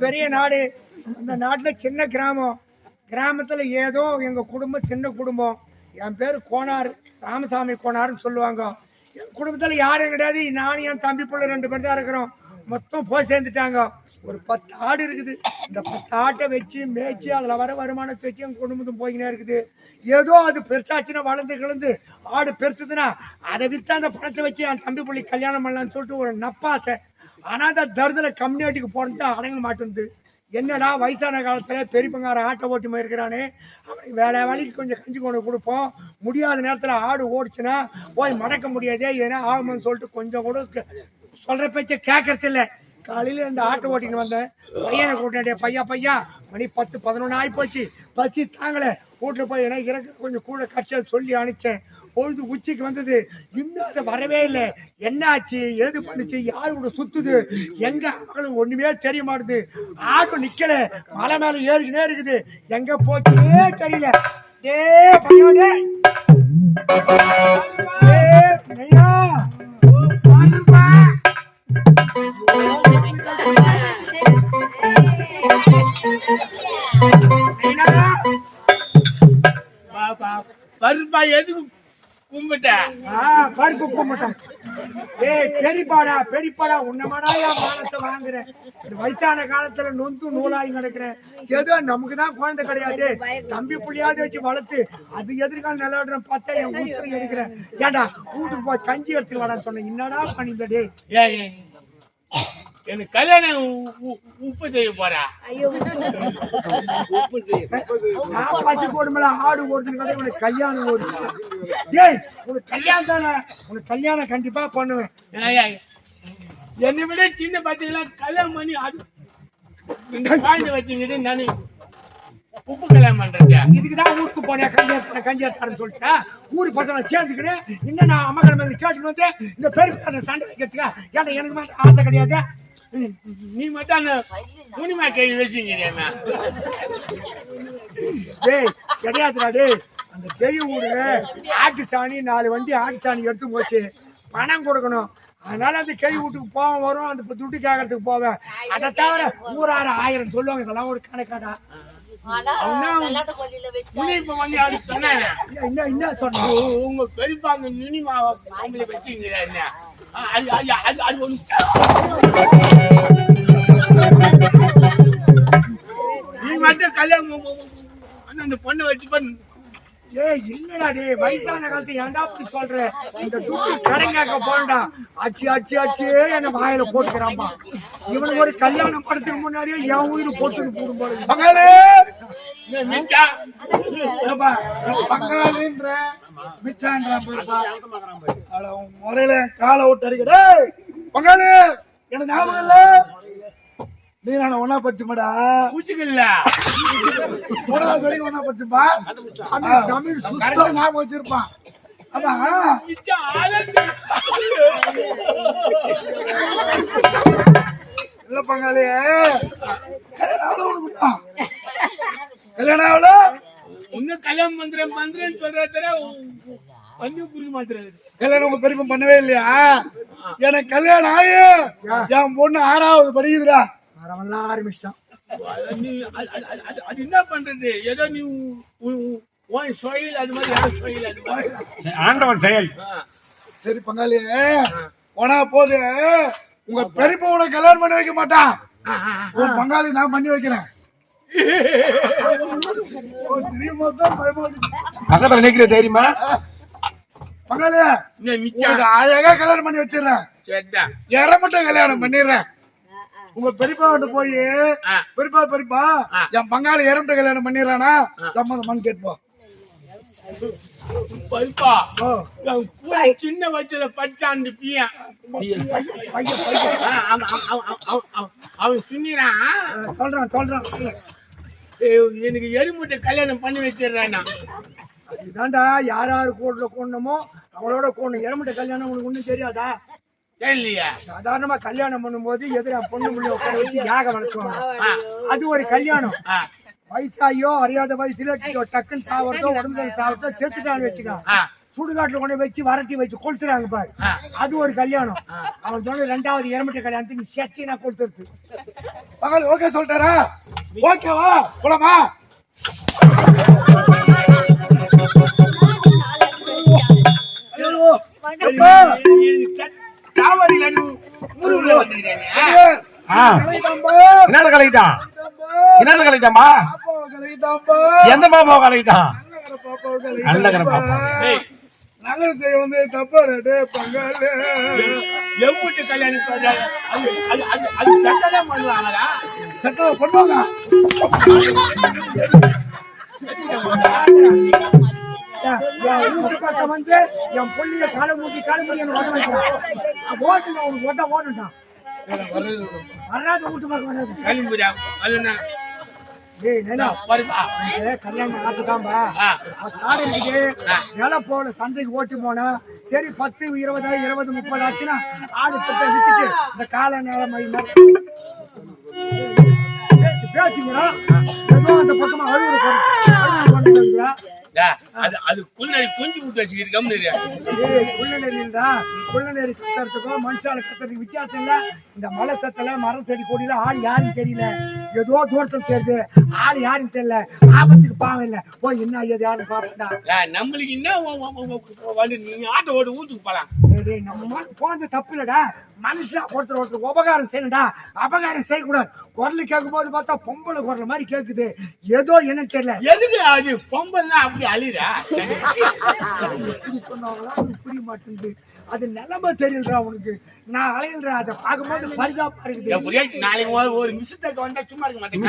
பெரிய நாடு. அந்த நாட்டுல சின்ன கிராமம். கிராமத்துல ஏதோ எங்க குடும்பம் சின்ன குடும்பம். என் பேரு கோனார், ராமசாமி கோனார்னு சொல்லுவாங்க. என் குடும்பத்துல யாரும் கிடையாது. நானும் என் தம்பி பிள்ளை 2 பேர் தான் இருக்கிறோம். மொத்தம் போய் சேர்ந்துட்டாங்க. ஒரு 10 ஆடு இருக்குது. இந்த 10 ஆட்டை வச்சு மேய்ச்சி அதுல வர வருமானத்தை வச்சு என் குடும்பத்தும் போய்கினே இருக்குது. ஏதோ அது பெருசாச்சுன்னா வளர்ந்து கிளந்து ஆடு பெருசுதுன்னா அதை வித்து அந்த பணத்தை வச்சு என் தம்பி பிள்ளை கல்யாணம் பண்ணலான்னு சொல்லிட்டு ஒரு நப்பாசை. ஆனா அந்த தருதல கம்யூனிட்டிக்கு போறது அடங்க மாட்டேங்குது. என்னடா வயசான காலத்துல பெரியப்பங்கார ஆட்டை ஓட்டி போயிருக்கிறானே, அவனுக்கு வேலைக்கு கொஞ்சம் கஞ்சி கொண்டு கொடுப்போம். முடியாத நேரத்துல ஆடு ஓடிச்சுன்னா போய் மடக்க முடியாதே, ஏன்னா ஆகும்னு சொல்லிட்டு கொஞ்சம் கூட சொல்ற பேச்ச கேட்கறது இல்லை. காலையில இந்த ஆட்டை ஓட்டின்னு வந்தேன். பையனை கூட்டாண்டே பையா மணி 10-11 ஆகி போச்சு. பசி தாங்கல. வீட்டுல போய் ஏன்னா இறக்க கொஞ்சம் கூட கட்ச சொல்லி அனுப்பிச்சேன். பொழுது உச்சிக்கு வந்தது. இன்னும் அதை வரவே இல்லை. என்ன ஆச்சு, எது பண்ணுச்சு, யாரு கூட சுத்துது, எங்க அவங்களுக்கு ஒண்ணுமே தெரிய மாட்டுது. ஆடு நிக்கல, மலை மேல ஏறிக்கினே இருக்குது. எங்க போச்சுன்னே தெரியல. ஏ பையோடே பருப்பா எதுக்கு கும்பிட்டேன்? பருப்பு கும்பிட்டேன். பெரியப்பாடா உன்னமாடா என் மானத்தை வாங்குறேன். வயசான காலத்துல நொந்து நூலாகி நடக்கிறேன். ஏதோ நமக்கு தான் குழந்தை கிடையாது. தம்பி புள்ளியாவது வச்சு வளர்த்து அது எதிர்காலம் நிலவடுறேன் பார்த்தா என் வீட்டுல எடுக்கிறேன். ஏண்டா வீட்டுக்கு போய் கஞ்சி எடுத்துட்டு வாடான்னு சொன்னேன். என்னடா பண்ணிட்டே எனக்கு கல்யாணம் உப்பு செய்ய போறா? பசி போடுமல ஆடு ஓடுதுன்னு கடை உனக்கு கல்யாணம் ஓடுது. ஏய் உனக்கு கல்யாணம் தானே, உனக்கு கல்யாணம் கண்டிப்பா பண்ணுவேன். என்னை விட சின்ன பச்சைகளா கல்யாணம் பண்ணி அது இந்த குழந்தை வச்சுக்கிட்டு நானு உப்பு கல்யாணம் பண்றேன். இதுக்குதான் ஊருக்கு போனேன். கஞ்சி எடுத்தாருன்னு சொல்லிட்டேன். ஊருக்கு பசங்களை சேர்ந்துக்கிறேன். இன்னும் நான் அம்மா கிழமை கேட்டுட்டு வந்து இந்த பெருமை சண்டை வைக்கிறதுக்கா? ஏன்னா எனக்கு மேல ஆசை கிடையாது. நீ மட்டும் அந்த துணிமா கேள்வி வச்சுக்கிறேன். டேய் கிடையாதுடா டேய். அந்த பெரிய ஊரு ஆட்டு சாணி 4 வண்டி ஆட்டு சாணி எடுத்து போச்சு. பணம் கொடுக்கணும். அதனால அந்த கேள்வி வீட்டுக்கு போவேன் வரும். அந்த துட்டு கேட்கறதுக்கு போவேன். அதை தவிர ஊரார 1000 சொல்லுவாங்க. இதெல்லாம் ஒரு கணக்காடா. உங்க பெரியப்பா அந்த நுனிமா அவங்களை வச்சுக்கிறேன். நீ மட்டும் கல்யாணம் அந்த பொண்ணை வச்சு பண்ணு. ஏய் இல்லடா டேய், வயசான காலத்து ஏன்டா அப்படி சொல்ற? இந்த துட்டு கடைங்காக்க போறா. அச்சு என்ன வாயில போட்டுக்கிறான்பா. இவனுக்கு ஒரு கல்யாணம் படத்துக்கு முன்னாடியே என் உயிர் போட்டுன்னு போடும் போல. பங்காளி மிச்சா பங்காளின்ற மிச்சான்ற முறையில காலை விட்டு அடிக்கடே. பங்காளி எனக்கு ஞாபகம் இல்ல, நீ நான் ஒன்னா படிச்சுமாடா? பூச்சிக்கல்ல மூணாவது வரைக்கும் ஒன்னா படிச்சுப்பா. தமிழ் சுத்தம் ஞாபகம் வச்சிருப்பான். ஆமா இல்ல பங்காளி கல்யாணம் ஆகல. இன்னும் கல்யாணம் பண்றேன்னு சொல்ற கொஞ்சம் புரிய மாத்துறாரு. கல்யாணம் உங்க பெரியப்பா பண்ணவே இல்லையா? எனக்கு கல்யாணம் ஆகி என் பொண்ணு 6வது படிக்குதுடா. வரவெல்லாம் ஆரம்பிச்சிட்டான். அது என்ன பண்றது? ஏதோ நீ சொயில் அது மாதிரி யாரும் சொயில் அது மாதிரி ஆண்டவன் செயல். சரி பங்காளி போனா போது உங்க பெரியப்பா உன கல்யாணம் பண்ணி வைக்க மாட்டான். உன் பங்காளி நான் பண்ணி வைக்கிறேன். நினைக்கிற தைரியமா பங்காளி அழகா கல்யாணம் பண்ணி வச்சிடறேன். மட்டும் கல்யாணம் பண்ணிடுறேன். உங்க பெரியப்பா கிட்ட போய் பெரியப்பா என் பங்காளி இறமிட்ட கல்யாணம் பண்ணிடுறானா சம்மதமான்னு கேட்போம். சின்ன வயசுல படிச்சான் பியன் அவன் சொன்னான் சொல்றான் எனக்கு எருமுட்டை கல்யாணம் பண்ணி வச்சிடுறானா. அதுதான்டா யார் கூட கொண்டமோ அவளோட கொண்டு. எருமுட்டை கல்யாணம் உனக்கு ஒண்ணும் தெரியாதா? தெரியலையா? சாதாரணமா கல்யாணம் பண்ணும்போது எதிர பொண்ணு முள்ளி உட்கார வச்சு யாக வளர்க்குவாங்க. அது ஒரு கல்யாணம். வயசாயோ அறியாத வயசுல டக்குன்னு சாவறதோ உடம்புல சாவறதோ செத்துட்டான்னு வச்சுக்கோ. சுடுகாட்டுல கொண்டு வச்சு வரட்டி வச்சு கொளுத்துறாங்க பாரு. அது ஒரு கல்யாணம். அவன் சொன்ன 2வது எரமட்ட கல்யாணத்துக்கு செத்தி நான் கொளுத்துறது. பங்காளி ஓகே சொல்லிட்டாரா? ஓகேவா போலாமா? என்னது கலக்கிட்டான்? என்னது கலக்கிட்டாமா? எந்த பாப்பா கலக்கிட்டான்? நல்லகர பாப்பா. நகரத்தை வந்து தப்பாரு பங்காளி. எவ்வளவு கல்யாணம் பண்றாங்க? அது சட்டதான் பண்ணுவாங்களா? சட்டம் பண்ணுவாங்க. என் வீட்டு பக்கம் வந்து என் புள்ளிய காலை மூட்டி வர வைக்கிறான். ஓட்டுங்க அவனுக்கு ஓட்ட ஓட்டுட்டான். வராது வீட்டு பக்கம் வராது. கலிம்புரா அது என்ன? டேய் நல்லா வருவா. கல்யாணம் ஆச்சுதான்பா. காடு இருக்குது. வேலை போன சந்தைக்கு ஓட்டி போனா சரி 10, 20, 20, 30 ஆச்சுன்னா ஆடு பத்த வித்துட்டு இந்த கால நேரம் பேசிக்கிறா. ஏதோ அந்த பக்கமா அழுகுறா. அது குள்ளநெறி குஞ்சு விட்டு வச்சுக்கிட்டு கம்முனு. குள்ளநெறி கத்துறதுக்கும் மனுஷால கத்துறதுக்கு வித்தியாசம் இல்ல. இந்த மலை சத்தல மரம் செடி கொடியில ஆள் யாரும் தெரியல. ஏதோ தூரத்தில் தெரியுது. ஆள் யாரும் தெரியல. ஆபத்துக்கு பாவம் இல்ல. போய் என்ன ஏது யாரும் பாப்பா. நம்மளுக்கு என்ன நீங்க ஆட்டோ ஓட்டு ஊத்துக்கு போலாம். நம்ம போனது தப்பு இல்லடா. மனுஷன் ஒருத்தர் உபகாரம் செய்யணும்டா. அபகாரம் செய்யக்கூடாது. குரல் கேட்கும் போது பார்த்தா பொம்பளை குரல் மாதிரி கேக்குது. ஏதோ என்ன தெரியல. எதுக்கு அது பொம்பல்னா அப்படி அழிரா? சொன்னாங்களா புரிய மாட்டேங்குது. அது நிலைமை தெரியலடா உனக்கு. நான் அலையில்றா. அதை பார்க்கும்போது பரிதாபமா இருக்குது. நாளைக்கு ஒரு மிஸ்டேக் வந்தா சும்மா இருக்க மாட்டேன்.